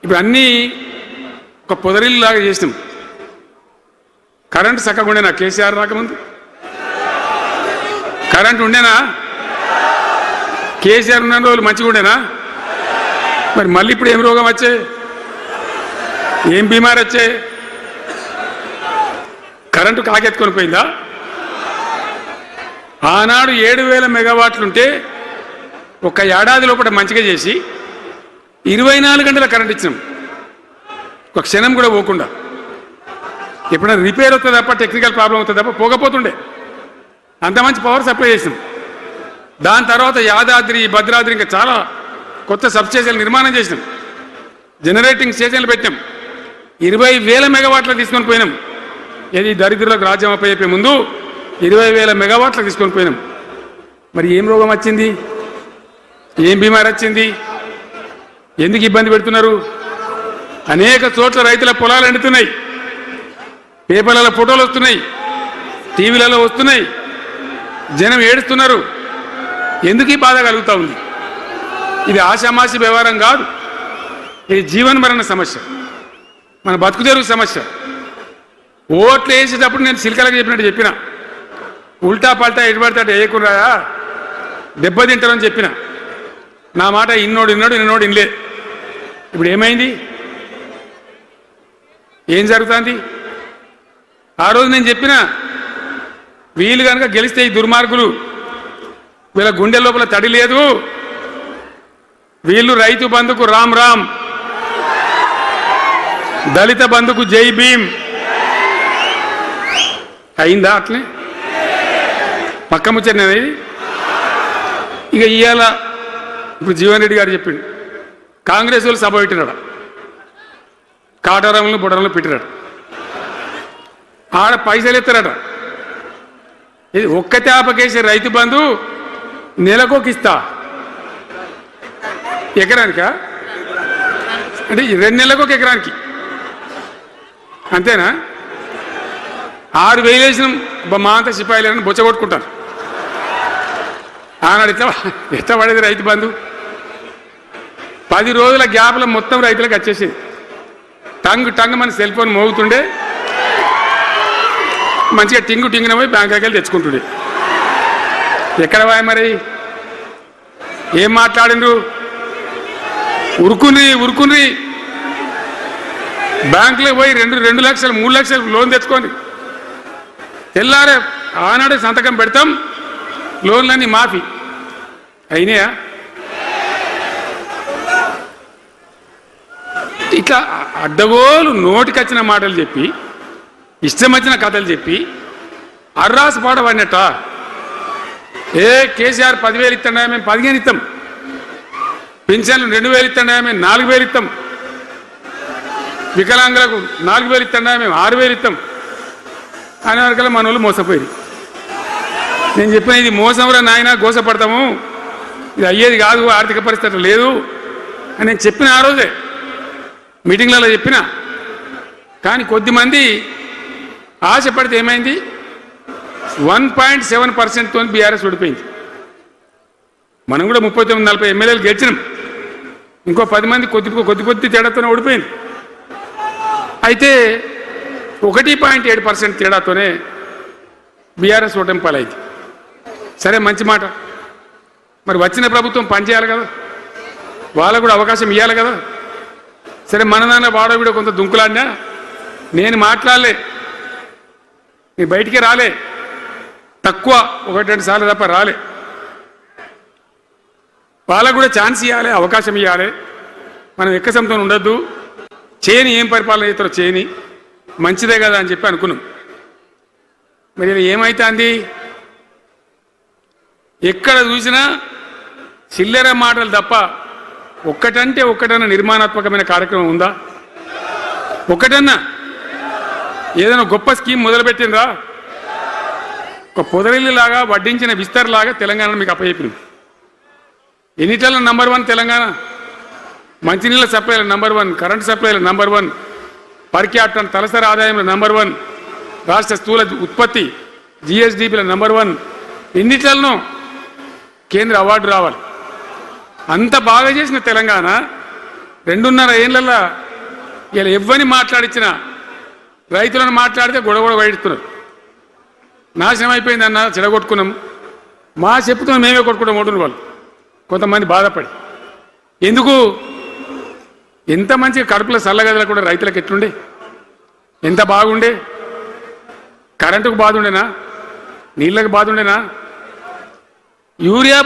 ఇప్పుడు అన్నీ ఒక పొదరిల్లాగా చేసినాం. కరెంటు చక్కగా ఉండేనా కేసీఆర్ రాకముందు? కరెంటు ఉండేనా? కేసీఆర్ ఉన్న రోజులు మంచిగా ఉండేనా? మరి మళ్ళీ ఇప్పుడు ఏం రోగం వచ్చే, ఏం బీమారి వచ్చే? కరెంటు కాకెత్తుకొని పోయిందా? ఆనాడు 7,000 మెగావాట్లుంటే ఒక ఏడాది లోపల మంచిగా చేసి 24 గంటల కరెంట్ ఇచ్చినాం, ఒక క్షణం కూడా పోకుండా. ఎప్పుడైనా రిపేర్ అవుతుంది తప్ప, టెక్నికల్ ప్రాబ్లం అవుతుంది తప్ప పోకపోతుండే. అంత మంచి పవర్ సప్లై చేసినాం. దాని తర్వాత యాదాద్రి, భద్రాద్రి ఇంకా చాలా కొత్త సబ్స్టేషన్లు నిర్మాణం చేసినాం, జనరేటింగ్ స్టేషన్లు పెట్టినాం. 20,000 మెగావాట్లు తీసుకొని పోయినాం. ఏది దరిద్రులకు రాజ్యం అప్పయ్యే ముందు 20,000 మెగావాట్లు తీసుకొని పోయినాం. మరి ఏం రోగం వచ్చింది? ఏం బీమారి వచ్చింది? ఎందుకు ఇబ్బంది పెడుతున్నారు? అనేక చోట్ల రైతుల పొలాలు ఎండుతున్నాయి, పేపర్లలో ఫోటోలు వస్తున్నాయి, టీవీలలో వస్తున్నాయి, జనం ఏడుస్తున్నారు. ఎందుకు ఈ బాధ కలుగుతూ ఉంది? ఇది ఆషామాషి వ్యవహారం కాదు, ఇది జీవన మరణ సమస్య, మన బతుకు తెరుగు సమస్య. ఓట్లు వేసేటప్పుడు నేను సిల్కలకు చెప్పినట్టు చెప్పిన, ఉల్టా పల్టా ఎటుపడితే అటు వేయకుండా దెబ్బతింటారని చెప్పిన. నా మాట ఇన్నోడు ఇనలే. ఇప్పుడు ఏమైంది? ఏం జరుగుతుంది? ఆ రోజు నేను చెప్పిన, వీళ్ళు కనుక గెలిస్తే ఈ దుర్మార్గులు, వీళ్ళ గుండె లోపల తడి లేదు, వీళ్ళు రైతు బంధుకు రామ్ రామ్, దళిత బంధుకు జై భీమ్. అయిందా? అట్లే పక్క ముచ్చట. ఇక ఇవాళ ఇప్పుడు జీవన్ రెడ్డి గారు చెప్పిండు, కాంగ్రెస్ వాళ్ళు సభ పెట్టినాడు, కాటారంలో బుడరంలో పెట్టినాడు, ఆడ పైసలు ఎత్తారట. ఇది ఒక్క తేపకేసే రైతు బంధు నెలకొకిస్తా, ఎకరానికా అంటే 2 నెలలకు ఒక ఎకరానికి, అంతేనా? 6,000 వేసినాం, మా అంతా సిపాయిలేరని బొచ్చ కొట్టుకుంటారు. ఆనాడు ఎట్లా పడేది రైతు బంధు? 10 రోజుల గ్యాప్లో మొత్తం రైతులకు వచ్చేసేది. టంగ్ మన సెల్ ఫోన్ మోగుతుండే, మంచిగా టింగున పోయి బ్యాంకాకి వెళ్ళి తెచ్చుకుంటుండే. ఎక్కడ పోయి మరి? ఏం మాట్లాడిండ్రు? ఉరుకుని బ్యాంకులోకి పోయి 2 లక్షలు 3 లక్షలు లోన్ తెచ్చుకోండి. తెల్లారే ఆనాడే సంతకం పెడతాం, లోన్లన్నీ మాఫీ అయినాయా? ఇట్లా అడ్డగోలు నోటికొచ్చిన మాటలు చెప్పి, ఇష్టం వచ్చిన కథలు చెప్పి అర్రాసు పాట పడినట్ట. కేసీఆర్ 10,000 ఇస్తాడా, మేము 15 ఇస్తాం. పింఛన్లు 2,000 ఇస్తాడా, మేము 4,000 ఇస్తాం. వికలాంగులకు 4,000 ఇస్తాడా, మేము 6,000 ఇస్తాం అనే వరకల్లా మన వాళ్ళు మోసపోయి. నేను చెప్పిన, ఇది మోసంరా నాయన, గోసపడతాము, ఇది అయ్యేది కాదు, ఆర్థిక పరిస్థితి లేదు అని నేను చెప్పిన. ఆ రోజే మీటింగ్లలో చెప్పిన. కానీ కొద్దిమంది ఆశపడితే ఏమైంది? 1.7%తో బీఆర్ఎస్ ఓడిపోయింది. మనం కూడా 39-40 ఎమ్మెల్యేలు గెలిచినాం. ఇంకో 10 మంది కొద్ది తేడాతోనే ఓడిపోయింది. అయితే 1.7% తేడాతోనే బీఆర్ఎస్ ఓటమి పాలైంది. సరే, మంచి మాట. మరి వచ్చిన ప్రభుత్వం పనిచేయాలి కదా, వాళ్ళకు కూడా అవకాశం ఇవ్వాలి కదా. సరే, మన దాన్ని వాడో వీడో కొంత దుంకులాడినా నేను మాట్లాడలే, నీ బయటికి రాలే, తక్కువ 1-2 సార్లు తప్ప రాలే. వాళ్ళకు కూడా ఛాన్స్ ఇవ్వాలి, అవకాశం ఇవ్వాలి. మనం ఎక్కసంతో ఉండొద్దు, చేయని ఏం పరిపాలన చేస్తారో చేయని, మంచిదే కదా అని చెప్పి అనుకున్నాం. మరి ఇది ఏమైతుంది? ఎక్కడ చూసినా చిల్లర మాటలు తప్ప ఒక్కటన్నా నిర్మాణాత్మకమైన కార్యక్రమం ఉందా? ఒక్కటన్నా ఏదైనా గొప్ప స్కీమ్ మొదలుపెట్టిందా? ఒక పొదరిల్లులాగా వడ్డించిన విస్తరలాగా తెలంగాణ మీకు అప్పచెప్పింది. ఎన్నిటల నంబర్ 1 తెలంగాణ. మంచినీళ్ళ సప్లైల నంబర్ 1, కరెంటు సప్లైల నంబర్ 1, పర్ క్యాపిటల్ తలసరి ఆదాయంలో నంబర్ 1, రాష్ట్ర స్థూల ఉత్పత్తి జిఎస్డిపిల నంబర్ 1. ఎన్నిట్లలో కేంద్ర అవార్డు రావాలి. అంత బాగా చేసిన తెలంగాణ 2.5 ఏళ్ళల్లో ఇలా ఎవ్వని మాట్లాడించిన రైతులను మాట్లాడితే గొడవ వైడుతున్నారు. నాశనం అయిపోయింది అన్న, చెడగొట్టుకున్నాం, మా చెప్పుతో మేమే కొట్టుకుంటాం ఓటున్న వాళ్ళు కొంతమంది బాధపడి. ఎందుకు? ఎంత మంచిగా కడుపులో చల్లగదల కూడా రైతులకు ఎట్లుండే, ఎంత బాగుండే, కరెంటుకు బాధ ఉండేనా, నీళ్ళకు బాధ ఉండేనా, యూరియా